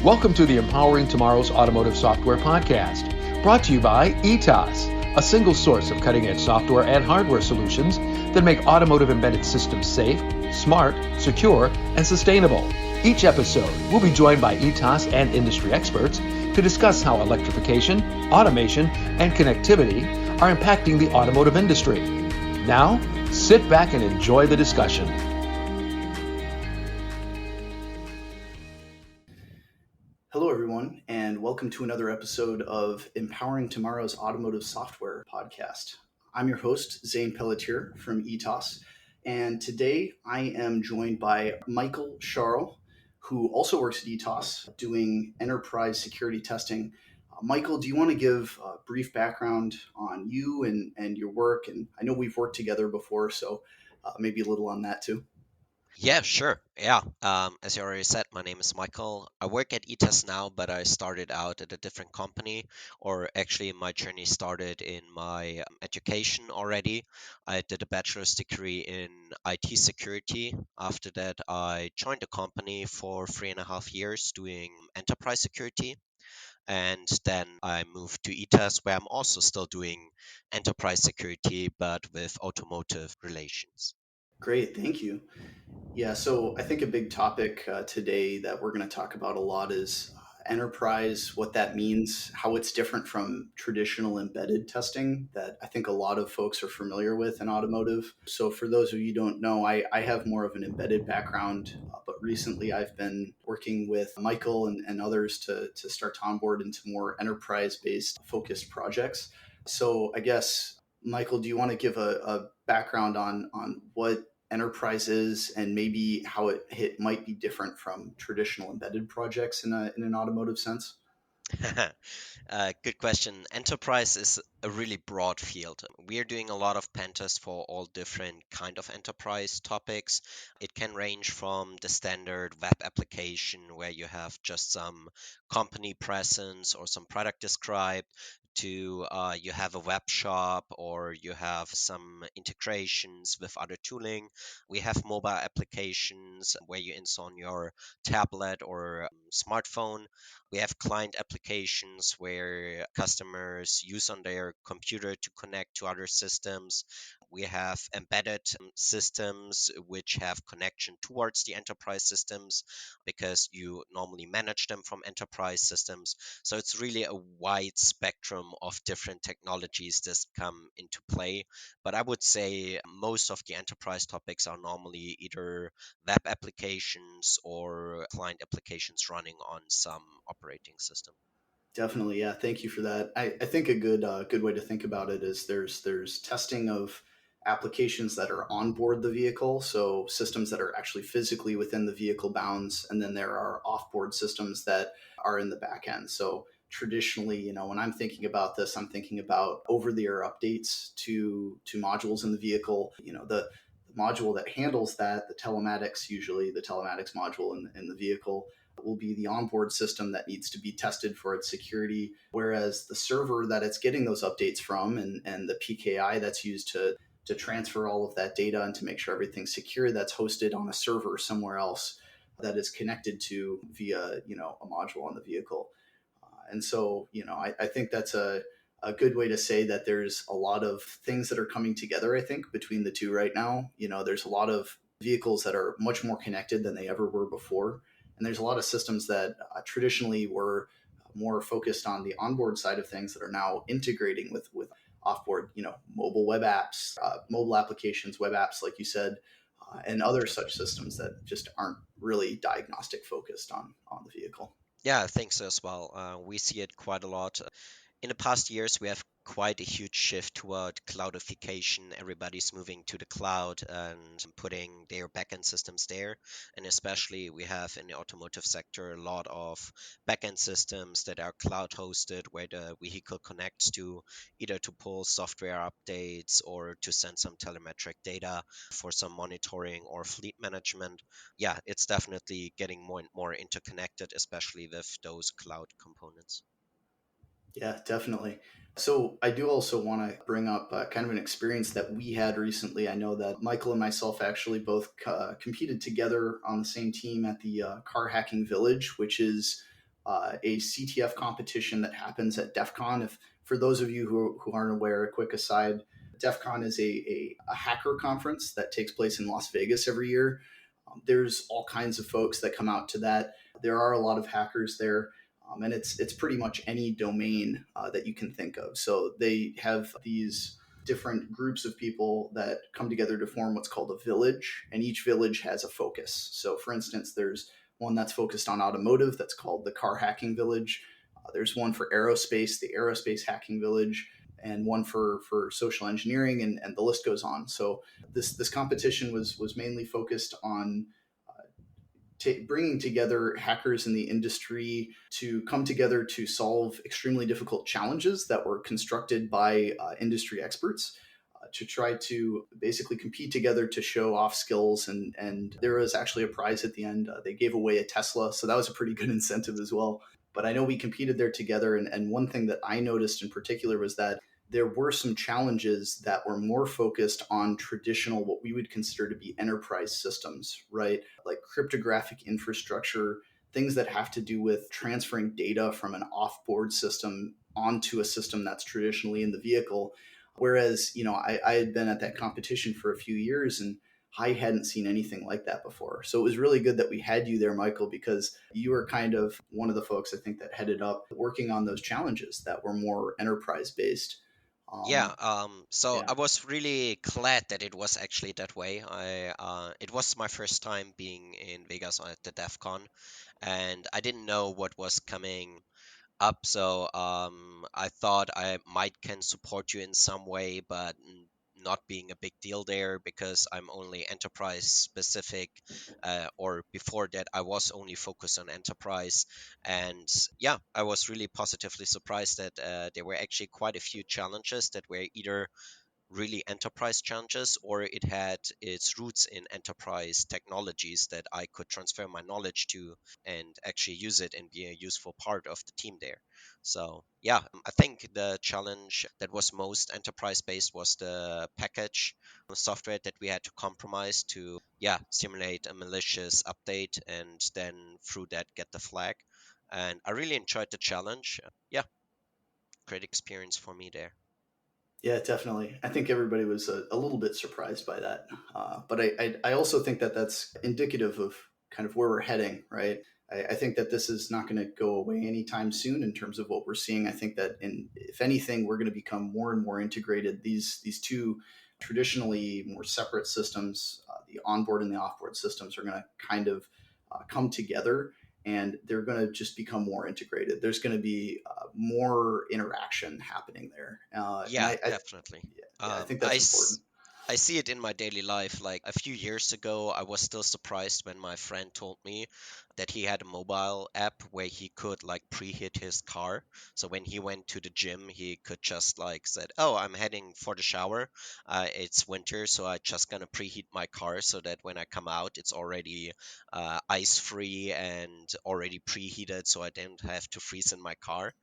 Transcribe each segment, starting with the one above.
Welcome to the Empowering Tomorrow's Automotive Software Podcast, brought to you by ETOS, a single source of cutting-edge software and hardware solutions that make automotive embedded systems safe, smart, secure, and sustainable. Each episode, we'll be joined by ETOS and industry experts to discuss how electrification, automation, and connectivity are impacting the automotive industry. Now, sit back and enjoy the discussion. Hello, everyone, and welcome to another episode of Empowering Tomorrow's Automotive Software Podcast. I'm your host, Zane Pelletier from ETOS, and today I am joined by Michael Scharl, who also works at ETOS doing enterprise security testing. Michael, do you want to give a brief background on you and your work? And I know we've worked together before, so maybe a little on that too. Yeah, sure. Yeah. As you already said, my name is Michael. I work at ETES now, but I started out at a different company, or actually, my journey started in my education already. I did a bachelor's degree in IT security. After that, I joined a company for 3.5 years doing enterprise security. And then I moved to ETES, where I'm also still doing enterprise security, but with automotive relations. Great, thank you. Yeah, so I think a big topic today that we're going to talk about a lot is enterprise, what that means, how it's different from traditional embedded testing that I think a lot of folks are familiar with in automotive. So, for those of you who don't know, I have more of an embedded background, but recently I've been working with Michael and others to start to onboard into more enterprise based focused projects. So, I guess, Michael, do you want to give a background on what enterprises and maybe how might be different from traditional embedded projects in an automotive sense? Good question. Enterprise is a really broad field. We are doing a lot of pen tests for all different kind of enterprise topics. It can range from the standard web application where you have just some company presence or some product described to you have a web shop or you have some integrations with other tooling. We have mobile applications where you install on your tablet or smartphone. We have client applications where customers use on their computer to connect to other systems. We have embedded systems which have connection towards the enterprise systems because you normally manage them from enterprise systems. So it's really a wide spectrum of different technologies that come into play. But I would say most of the enterprise topics are normally either web applications or client applications running on some operating system. Definitely, yeah. Thank you for that. I think a good way to think about it is there's testing of applications that are on board the vehicle, so systems that are actually physically within the vehicle bounds, and then there are off-board systems that are in the back end. So traditionally, when I'm thinking about this, I'm thinking about over-the-air updates to modules in the vehicle. The module that handles that, usually the telematics module in the vehicle will be the onboard system that needs to be tested for its security, whereas the server that it's getting those updates from and the PKI that's used to transfer all of that data and to make sure everything's secure, that's hosted on a server somewhere else that is connected to via a module on the vehicle. And so I think that's a good way to say that there's a lot of things that are coming together, I think, between the two right now. There's a lot of vehicles that are much more connected than they ever were before. And there's a lot of systems that traditionally were more focused on the onboard side of things that are now integrating with offboard, mobile web apps, mobile applications, web apps, like you said, and other such systems that just aren't really diagnostic focused on the vehicle. Yeah, I think so as well. We see it quite a lot. In the past years, we have quite a huge shift toward cloudification. Everybody's moving to the cloud and putting their backend systems there. And especially, we have in the automotive sector a lot of backend systems that are cloud hosted, where the vehicle connects to either to pull software updates or to send some telemetric data for some monitoring or fleet management. Yeah, it's definitely getting more and more interconnected, especially with those cloud components. Yeah, definitely. So I do also want to bring up kind of an experience that we had recently. I know that Michael and myself actually both competed together on the same team at the Car Hacking Village, which is a CTF competition that happens at DEF CON. If for those of you who aren't aware, a quick aside, DEF CON is a hacker conference that takes place in Las Vegas every year. There's all kinds of folks that come out to that. There are a lot of hackers there, and it's pretty much any domain that you can think of. So they have these different groups of people that come together to form what's called a village, and each village has a focus. So, for instance, there's one that's focused on automotive that's called the Car Hacking Village. There's one for aerospace, the Aerospace Hacking Village, and one for social engineering, and the list goes on. So this competition was mainly focused on bringing together hackers in the industry to come together to solve extremely difficult challenges that were constructed by industry experts to try to basically compete together to show off skills. And there was actually a prize at the end. They gave away a Tesla, so that was a pretty good incentive as well. But I know we competed there together. And one thing that I noticed in particular was that there were some challenges that were more focused on traditional, what we would consider to be enterprise systems, right? Like cryptographic infrastructure, things that have to do with transferring data from an off-board system onto a system that's traditionally in the vehicle. Whereas, I had been at that competition for a few years and I hadn't seen anything like that before. So it was really good that we had you there, Michael, because you were kind of one of the folks I think that headed up working on those challenges that were more enterprise based. Yeah, Um, so yeah, I was really glad that it was actually that way. It was my first time being in Vegas at the DEF CON, and I didn't know what was coming up. So I thought I might can support you in some way, but not being a big deal there because I'm only enterprise specific, or before that I was only focused on enterprise. And yeah, I was really positively surprised that there were actually quite a few challenges that were either really enterprise challenges or it had its roots in enterprise technologies that I could transfer my knowledge to and actually use it and be a useful part of the team there. So yeah, I think the challenge that was most enterprise based was the package software that we had to compromise to simulate a malicious update and then through that get the flag. And I really enjoyed the challenge. Yeah, great experience for me there. yeah, definitely. I think everybody was a little bit surprised by that. But I also think that that's indicative of kind of where we're heading, right? I think that this is not going to go away anytime soon in terms of what we're seeing. I think that if anything, we're going to become more and more integrated. These two traditionally more separate systems, the onboard and the offboard systems, are going to kind of come together and they're going to just become more integrated. There's going to be more interaction happening there, and Yeah, definitely. I Um, think I, that's s- important. I see it in my daily life. Like a few years ago, I was still surprised when my friend told me that he had a mobile app where he could like preheat his car. So when he went to the gym, he could just like said, "Oh, I'm heading for the shower. It's winter, so I just gonna preheat my car so that when I come out, it's already ice free and already preheated, so I don't have to freeze in my car."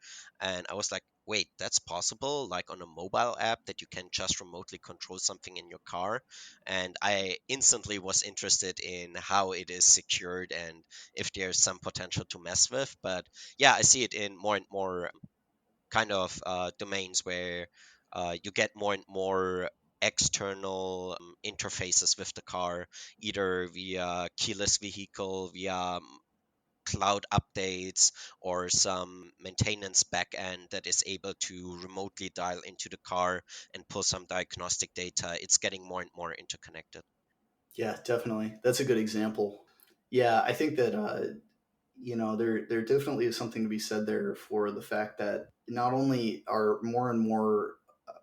And I was like, wait, that's possible, like on a mobile app that you can just remotely control something in your car. And I instantly was interested in how it is secured and if there's some potential to mess with. But yeah, I see it in more and more kind of domains where you get more and more external interfaces with the car, either via keyless vehicle, via cloud updates or some maintenance backend that is able to remotely dial into the car and pull some diagnostic data. It's getting more and more interconnected. Yeah, definitely. That's a good example. Yeah, I think that there definitely is something to be said there for the fact that not only are more and more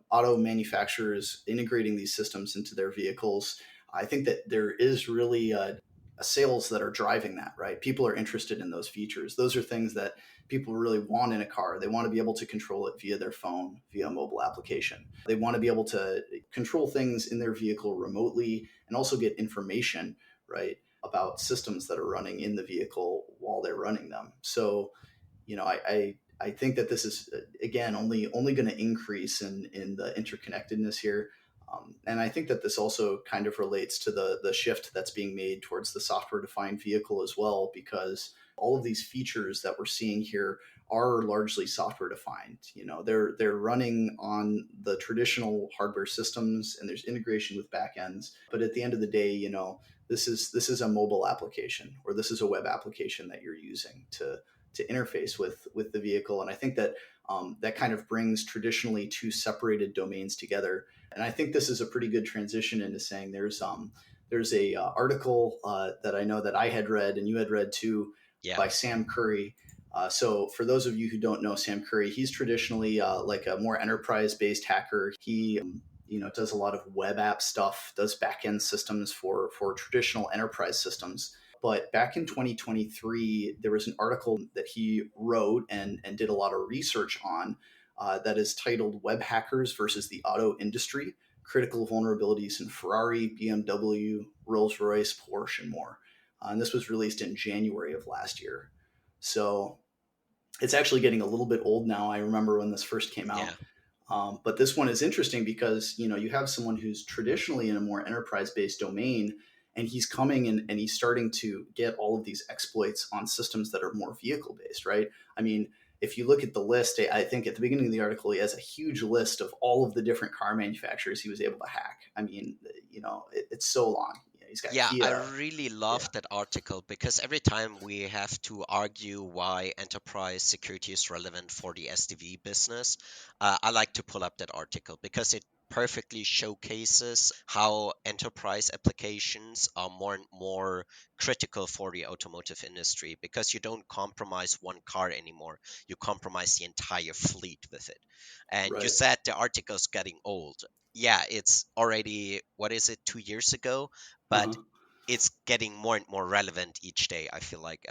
auto manufacturers integrating these systems into their vehicles, I think that there is really a sales that are driving that, right? People are interested in those features. Those are things that people really want in a car. They want to be able to control it via their phone, via a mobile application. They want to be able to control things in their vehicle remotely and also get information, right, about systems that are running in the vehicle while they're running them. So, I think that this is again only going to increase in the interconnectedness here. And I think that this also kind of relates to the shift that's being made towards the software defined vehicle as well, because all of these features that we're seeing here are largely software defined. You know, they're running on the traditional hardware systems, and there's integration with backends. But at the end of the day, you know, this is a mobile application, or this is a web application that you're using to interface with the vehicle. And I think that that kind of brings traditionally two separated domains together. And I think this is a pretty good transition into saying there's a article that I know that I had read and you had read too, Yeah. by Sam Curry. So for those of you who don't know Sam Curry, he's traditionally like a more enterprise based hacker. He you know, does a lot of web app stuff, does backend systems for traditional enterprise systems. But back in 2023, there was an article that he wrote and did a lot of research on, that is titled Web Hackers versus the Auto Industry: Critical Vulnerabilities in Ferrari, BMW, Rolls Royce, Porsche, and more. And this was released in January of last year. So it's actually getting a little bit old now. I remember when this first came Yeah. out. But this one is interesting because, you know, you have someone who's traditionally in a more enterprise-based domain, and he's coming in and he's starting to get all of these exploits on systems that are more vehicle-based, right? I mean, if you look at the list, I think at the beginning of the article, he has a huge list of all of the different car manufacturers he was able to hack. I mean, you know, it's so long. You know, he's got Yeah, I Kia. really Yeah, love that article because every time we have to argue why enterprise security is relevant for the SDV business, I like to pull up that article because it perfectly showcases how enterprise applications are more and more critical for the automotive industry because you don't compromise one car anymore. You compromise the entire fleet with it. And you right. said the article's getting old. Yeah, it's already, what is it, 2 years ago? But Uh-huh. it's getting more and more relevant each day. I feel like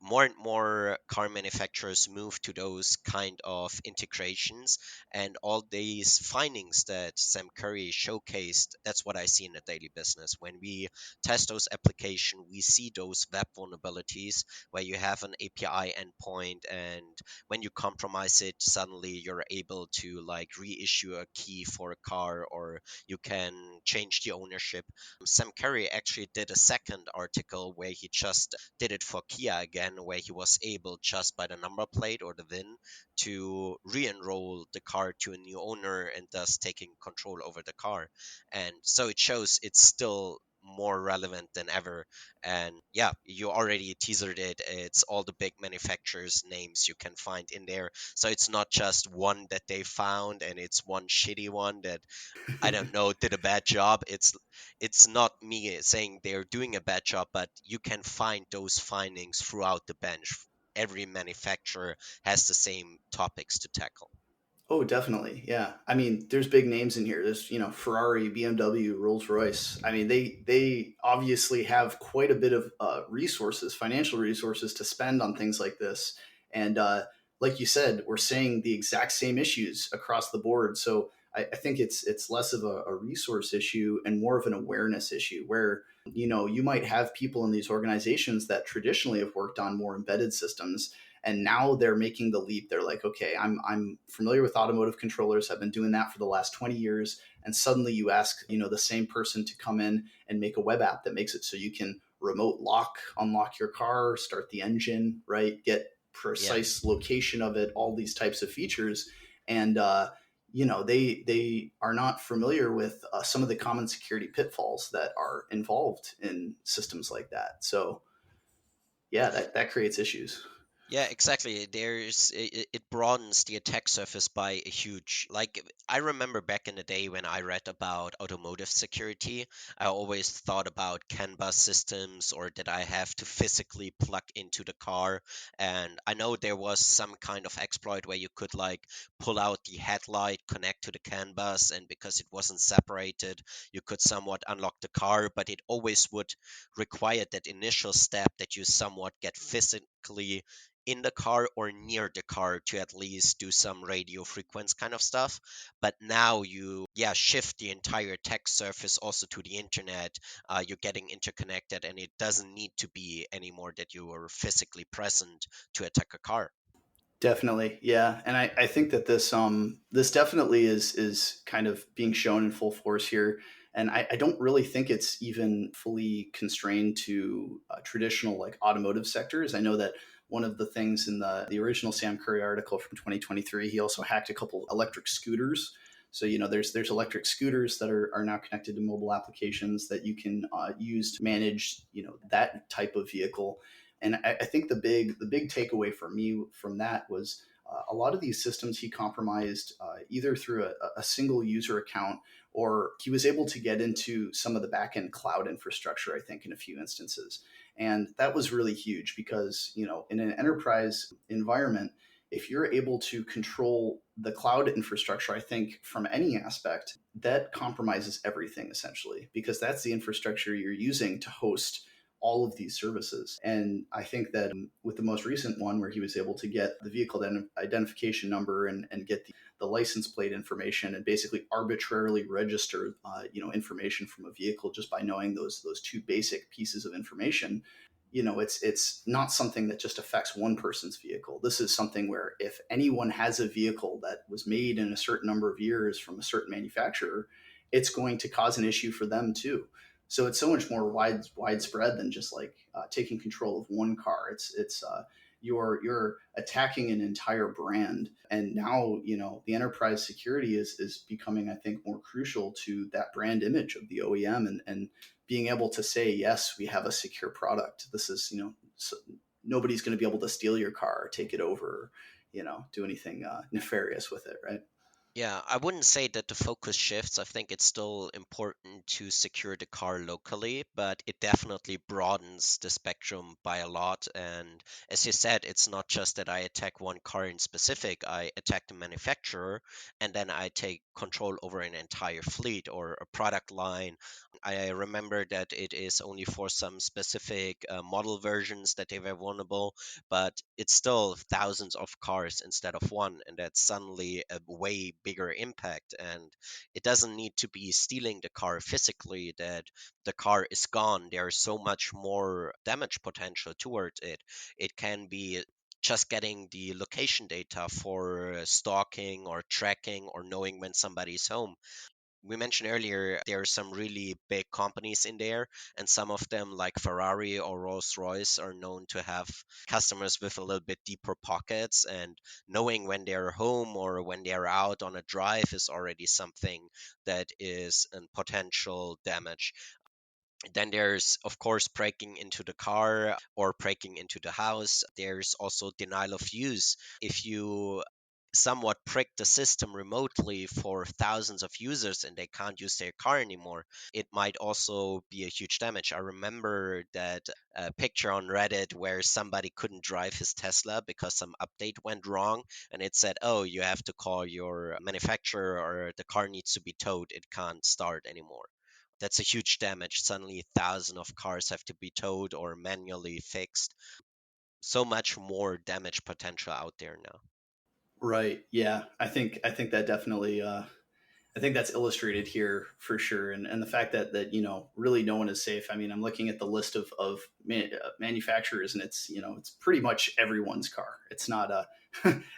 more and more car manufacturers move to those kind of integrations, and all these findings that Sam Curry showcased. That's what I see in the daily business. When we test those applications, we see those web vulnerabilities where you have an API endpoint, and when you compromise it, suddenly you're able to like reissue a key for a car, or you can change the ownership. Sam Curry actually did a second article where he just did it for Kia again, where he was able just by the number plate or the VIN to re-enroll the car to a new owner and thus taking control over the car. And so it shows it's still more relevant than ever. And yeah, you already teasered it. It's all the big manufacturers' names you can find in there. So it's not just one that they found and it's one shitty one that I don't know did a bad job. It's not me saying they're doing a bad job, but you can find those findings throughout the bench. Every manufacturer has the same topics to tackle. Oh, definitely. Yeah. I mean, there's big names in here. There's, you know, Ferrari, BMW, Rolls Royce. I mean, they obviously have quite a bit of resources, financial resources to spend on things like this. And like you said, we're saying the exact same issues across the board. So I think it's less of a resource issue and more of an awareness issue where, you know, you might have people in these organizations that traditionally have worked on more embedded systems, and now they're making the leap. They're like, okay, I'm familiar with automotive controllers, I've been doing that for the last 20 years, and suddenly you ask, you know, the same person to come in and make a web app that makes it so you can remote lock, unlock your car, start the engine, right, get Yeah. precise location of it, all these types of features. And you know, they are not familiar with some of the common security pitfalls that are involved in systems like that. So yeah, that creates issues. Yeah, exactly. It broadens the attack surface by a huge, like I remember back in the day when I read about automotive security, I always thought about CAN bus systems or that I have to physically plug into the car. And I know there was some kind of exploit where you could like pull out the headlight, connect to the CAN bus, and because it wasn't separated, you could somewhat unlock the car, but it always would require that initial step that you somewhat get physically in the car or near the car to at least do some radio frequency kind of stuff. But now you, yeah, shift the entire tech surface also to the internet. You're getting interconnected, and it doesn't need to be anymore that you are physically present to attack a car. Definitely, yeah, and I think that this definitely is kind of being shown in full force here, and I don't really think it's even fully constrained to traditional like automotive sectors. I know that one of the things in the original Sam Curry article from 2023, he also hacked a couple electric scooters. So there's electric scooters that are now connected to mobile applications that you can use to manage that type of vehicle. And I think the big takeaway for me from that was a lot of these systems he compromised either through a single user account, or he was able to get into some of the backend cloud infrastructure, I think, in a few instances. And that was really huge because, in an enterprise environment, if you're able to control the cloud infrastructure, I think from any aspect, that compromises everything essentially, because that's the infrastructure you're using to host all of these services. And I think that with the most recent one, where he was able to get the vehicle identification number and get the license plate information and basically arbitrarily register, information from a vehicle just by knowing those two basic pieces of information. It's not something that just affects one person's vehicle. This is something where if anyone has a vehicle that was made in a certain number of years from a certain manufacturer, it's going to cause an issue for them too. So it's so much more widespread than just like taking control of one car. It's you're attacking an entire brand, and now the enterprise security is becoming, I think, more crucial to that brand image of the OEM, and being able to say, yes, we have a secure product. This is so nobody's going to be able to steal your car or take it over, or, do anything nefarious with it, right? Yeah, I wouldn't say that the focus shifts. I think it's still important to secure the car locally, but it definitely broadens the spectrum by a lot. And as you said, it's not just that I attack one car in specific, I attack the manufacturer and then I take control over an entire fleet or a product line. I remember that it is only for some specific model versions that they were vulnerable, but it's still thousands of cars instead of one, and that's suddenly a way bigger impact. And it doesn't need to be stealing the car physically that the car is gone. There's so much more damage potential towards it. It can be just getting the location data for stalking or tracking or knowing when somebody's home. We mentioned earlier there are some really big companies in there, and some of them, like Ferrari or Rolls Royce, are known to have customers with a little bit deeper pockets. And knowing when they're home or when they're out on a drive is already something that is a potential damage. Then there's, of course, breaking into the car or breaking into the house. There's also denial of use. If you somewhat prick the system remotely for thousands of users and they can't use their car anymore, it might also be a huge damage. I remember that picture on Reddit where somebody couldn't drive his Tesla because some update went wrong, and it said, oh, you have to call your manufacturer or the car needs to be towed. It can't start anymore. That's a huge damage. Suddenly, thousands of cars have to be towed or manually fixed. So much more damage potential out there now. Right. Yeah. I think that definitely I think that's illustrated here for sure. And the fact that really no one is safe. I mean, I'm looking at the list of manufacturers, and it's pretty much everyone's car. It's not a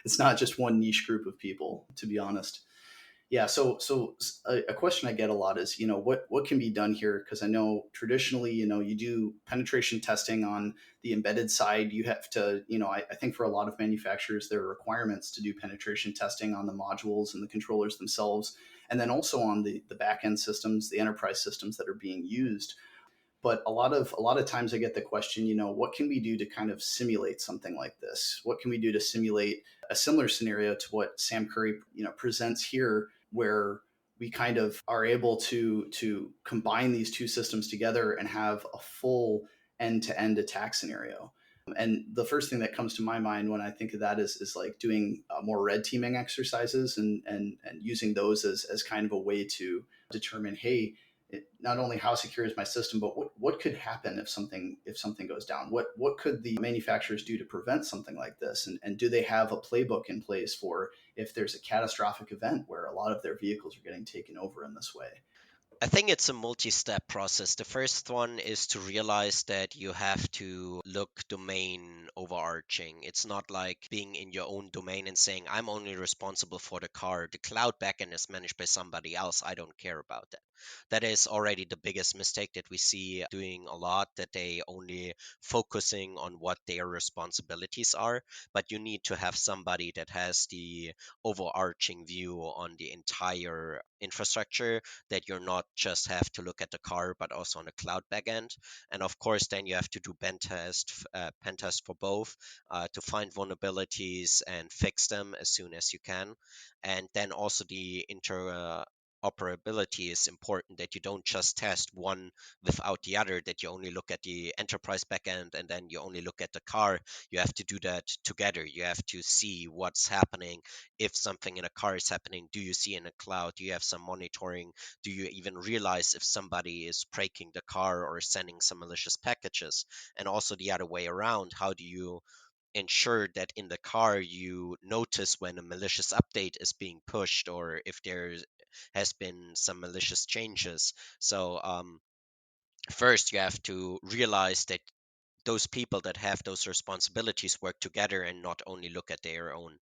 it's not just one niche group of people, to be honest. Yeah. So a question I get a lot is, what can be done here? Because I know traditionally, you do penetration testing on the embedded side. You have to, I think for a lot of manufacturers, there are requirements to do penetration testing on the modules and the controllers themselves, and then also on the back end systems, the enterprise systems that are being used. But a lot of times I get the question, what can we do to kind of simulate something like this? What can we do to simulate a similar scenario to what Sam Curry, presents here, where we kind of are able to combine these two systems together and have a full end-to-end attack scenario. And the first thing that comes to my mind when I think of that is like doing more red teaming exercises, and using those as kind of a way to determine, hey, not only how secure is my system, but what could happen if something goes down? What could the manufacturers do to prevent something like this? And do they have a playbook in place for if there's a catastrophic event where a lot of their vehicles are getting taken over in this way? I think it's a multi-step process. The first one is to realize that you have to look domain overarching. It's not like being in your own domain and saying, I'm only responsible for the car. The cloud backend is managed by somebody else. I don't care about that. That is already the biggest mistake that we see doing a lot, that they only focusing on what their responsibilities are. But you need to have somebody that has the overarching view on the entire infrastructure, that you're not just have to look at the car, but also on the cloud backend. And of course, then you have to do pen test for both, to find vulnerabilities and fix them as soon as you can. And then also the interoperability is important, that you don't just test one without the other, that you only look at the enterprise backend and then you only look at the car. You have to do that together. You have to see what's happening. If something in a car is happening, do you see in a cloud? Do you have some monitoring? Do you even realize if somebody is breaking the car or sending some malicious packages? And also the other way around, how do you ensure that in the car you notice when a malicious update is being pushed, or if there has been some malicious changes? So first you have to realize that those people that have those responsibilities work together and not only look at their own.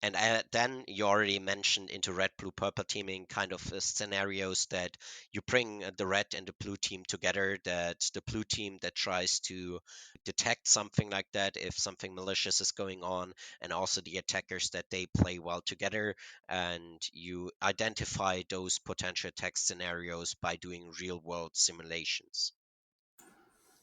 And then you already mentioned into red, blue, purple teaming kind of scenarios, that you bring the red and the blue team together, that the blue team that tries to detect something like that, if something malicious is going on, and also the attackers, that they play well together, and you identify those potential attack scenarios by doing real world simulations.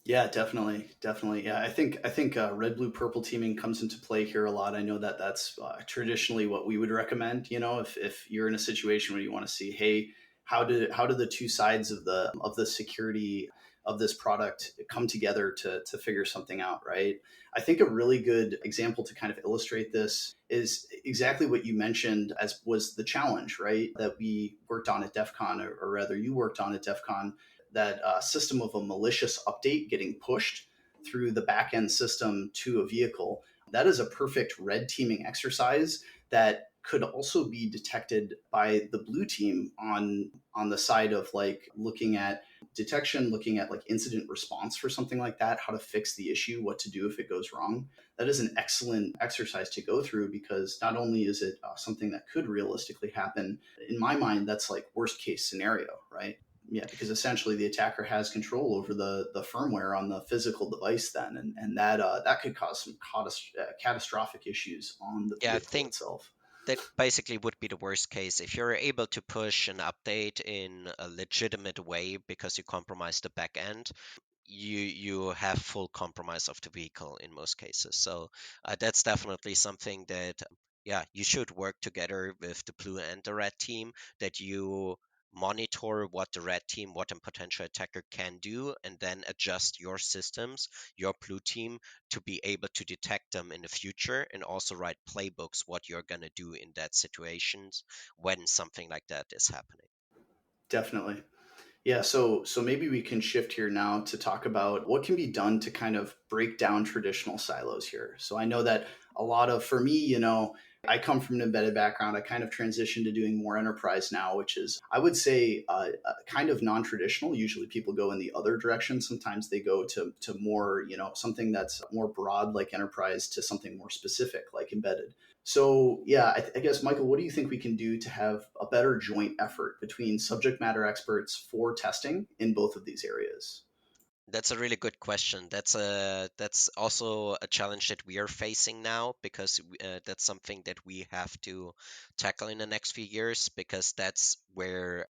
Yeah, definitely, definitely. Yeah, I think red, blue, purple teaming comes into play here a lot. I know that that's traditionally what we would recommend. You know, if you're in a situation where you want to see, hey, how do the two sides of the security of this product come together to figure something out, right? I think a really good example to kind of illustrate this is exactly what you mentioned, as was the challenge, right? That we worked on at DEF CON, or rather you worked on at DEF CON, that system of a malicious update getting pushed through the backend system to a vehicle. That is a perfect red teaming exercise that could also be detected by the blue team on the side of like looking at detection, looking at like incident response for something like that, how to fix the issue, what to do if it goes wrong. That is an excellent exercise to go through, because not only is it something that could realistically happen, in my mind that's like worst case scenario, right? Yeah, because essentially the attacker has control over the firmware on the physical device then, and that that could cause some catastrophic issues on the Yeah, I vehicle think itself. that basically would be the worst case. If you're able to push an update in a legitimate way because you compromise the back end, you have full compromise of the vehicle in most cases. So that's definitely something that, yeah, you should work together with the blue and the red team, that you monitor what the red team, what a potential attacker can do, and then adjust your systems, your blue team, to be able to detect them in the future, and also write playbooks what you're going to do in that situations when something like that is happening. Definitely. Yeah, so maybe we can shift here now to talk about what can be done to kind of break down traditional silos here. So I know that a lot of, for me, you know, I come from an embedded background. I kind of transitioned to doing more enterprise now, which is, I would say, kind of non-traditional. Usually people go in the other direction. Sometimes they go to more, you know, something that's more broad like enterprise, to something more specific like embedded. So, yeah, I guess, Michael, what do you think we can do to have a better joint effort between subject matter experts for testing in both of these areas? That's a really good question. That's also a challenge that we are facing now, because that's something that we have to tackle in the next few years, because that's where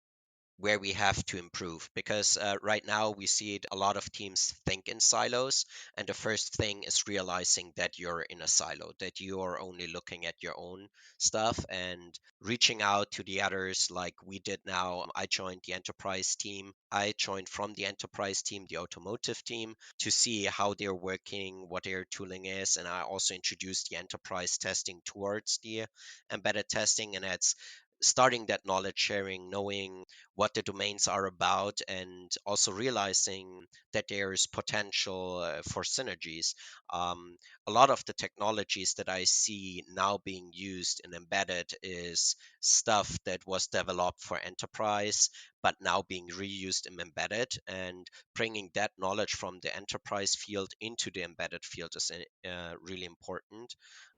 we have to improve, because right now we see it, a lot of teams think in silos, and the first thing is realizing that you're in a silo, that you are only looking at your own stuff, and reaching out to the others like we did now. I joined the enterprise team. I joined from the enterprise team the automotive team, to see how they're working, what their tooling is, and I also introduced the enterprise testing towards the embedded testing. And that's starting that knowledge sharing, knowing what the domains are about, and also realizing that there's potential for synergies. Um, a lot of the technologies that I see now being used in embedded is stuff that was developed for enterprise, but now being reused in embedded, and bringing that knowledge from the enterprise field into the embedded field is really important.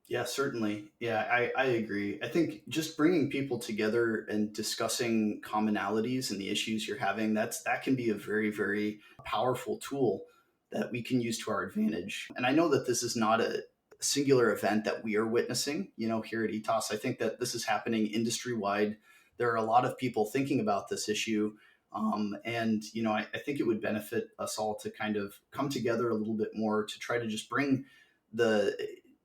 Yeah, certainly. Yeah, I agree. I think just bringing people together and discussing commonalities and the issues you're having, that can be a very, very powerful tool that we can use to our advantage. And I know that this is not a singular event that we are witnessing, here at ETOS. I think that this is happening industry wide. There are a lot of people thinking about this issue. And, I think it would benefit us all to kind of come together a little bit more to try to just bring the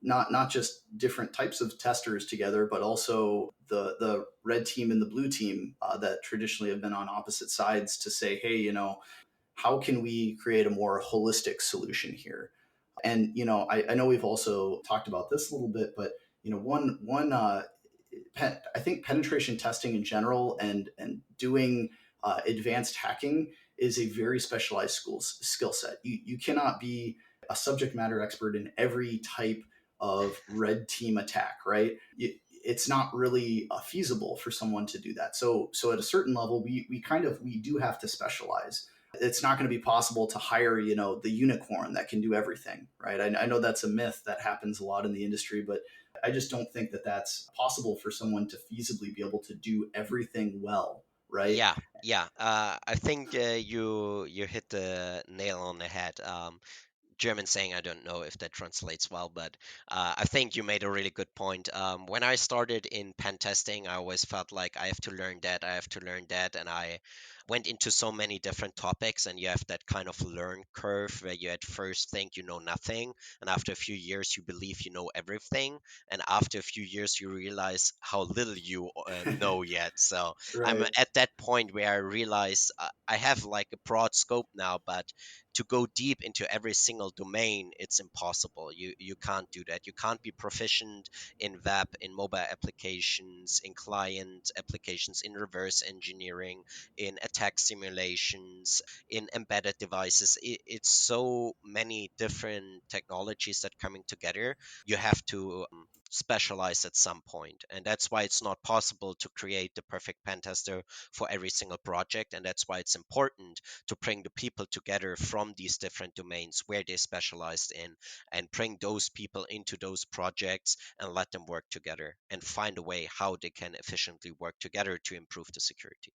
not just different types of testers together, but also the red team and the blue team that traditionally have been on opposite sides to say, hey, how can we create a more holistic solution here? And I know we've also talked about this a little bit, but I think penetration testing in general and doing advanced hacking is a very specialized skill set. You cannot be a subject matter expert in every type of red team attack, right? It's not really feasible for someone to do that. So at a certain level, we do have to specialize. It's not going to be possible to hire, the unicorn that can do everything, right? I know that's a myth that happens a lot in the industry, but I just don't think that that's possible for someone to feasibly be able to do everything well, right? Yeah, yeah. I think you hit the nail on the head. German saying, I don't know if that translates well, but I think you made a really good point. When I started in pen testing, I always felt like I have to learn that, I have to learn that, and I went into so many different topics, and you have that kind of learn curve where you at first think you know nothing, and after a few years you believe you know everything, and after a few years you realize how little you know yet. So I'm Right. at that point where I realize I have like a broad scope now, but to go deep into every single domain, it's impossible. You can't do that. You can't be proficient in web, in mobile applications, in client applications, in reverse engineering, in attack simulations, in embedded devices. It's so many different technologies that coming together. You have to specialize at some point, and that's why it's not possible to create the perfect pen tester for every single project, and that's why it's important to bring the people together from these different domains where they specialized in, and bring those people into those projects and let them work together and find a way how they can efficiently work together to improve the security.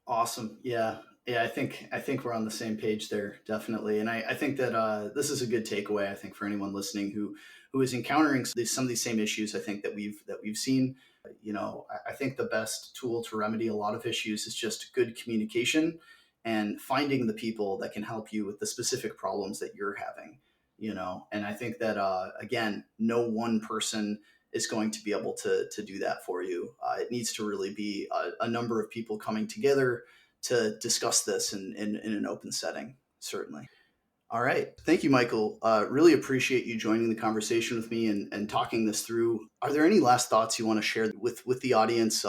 Awesome. Yeah. Yeah. I think we're on the same page there, definitely. And I think that this is a good takeaway. I think for anyone listening who is encountering some of these same issues, I think that we've seen. I think the best tool to remedy a lot of issues is just good communication and finding the people that can help you with the specific problems that you're having. And I think that again, no one person is going to be able to do that for you. It needs to really be a number of people coming together to discuss this in an open setting, certainly. All right. Thank you, Michael. Really appreciate you joining the conversation with me and talking this through. Are there any last thoughts you want to share with the audience,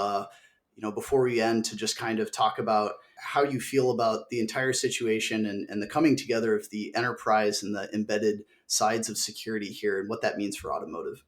before we end, to just kind of talk about how you feel about the entire situation and the coming together of the enterprise and the embedded sides of security here and what that means for automotive?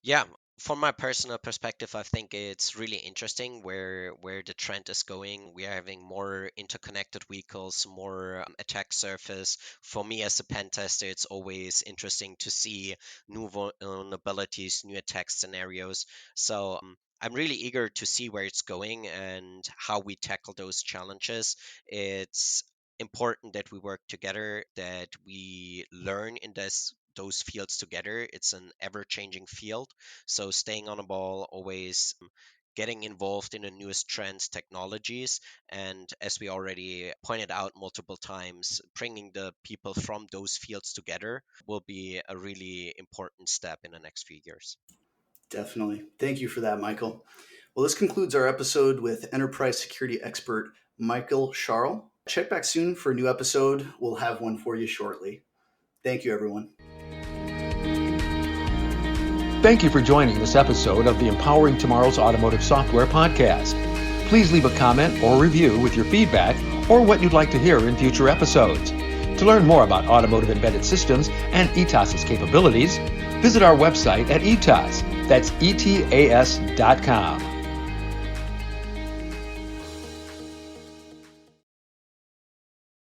Yeah, from my personal perspective, I think it's really interesting where the trend is going. We are having more interconnected vehicles, more attack surface. For me as a pen tester, it's always interesting to see new vulnerabilities, new attack scenarios. So I'm really eager to see where it's going and how we tackle those challenges. It's important that we work together, that we learn in this those fields together. It's an ever-changing field, so staying on the ball, always getting involved in the newest trends, technologies, and as we already pointed out multiple times, bringing the people from those fields together will be a really important step in the next few years. Definitely. Thank you for that, Michael. Well, this concludes our episode with enterprise security expert Michael Scharl. Check back soon for a new episode. We'll have one for you shortly. Thank you, everyone. Thank you for joining this episode of the Empowering Tomorrow's Automotive Software podcast. Please leave a comment or review with your feedback or what you'd like to hear in future episodes. To learn more about automotive embedded systems and ETAS's capabilities, visit our website at ETAS. That's ETAS.com.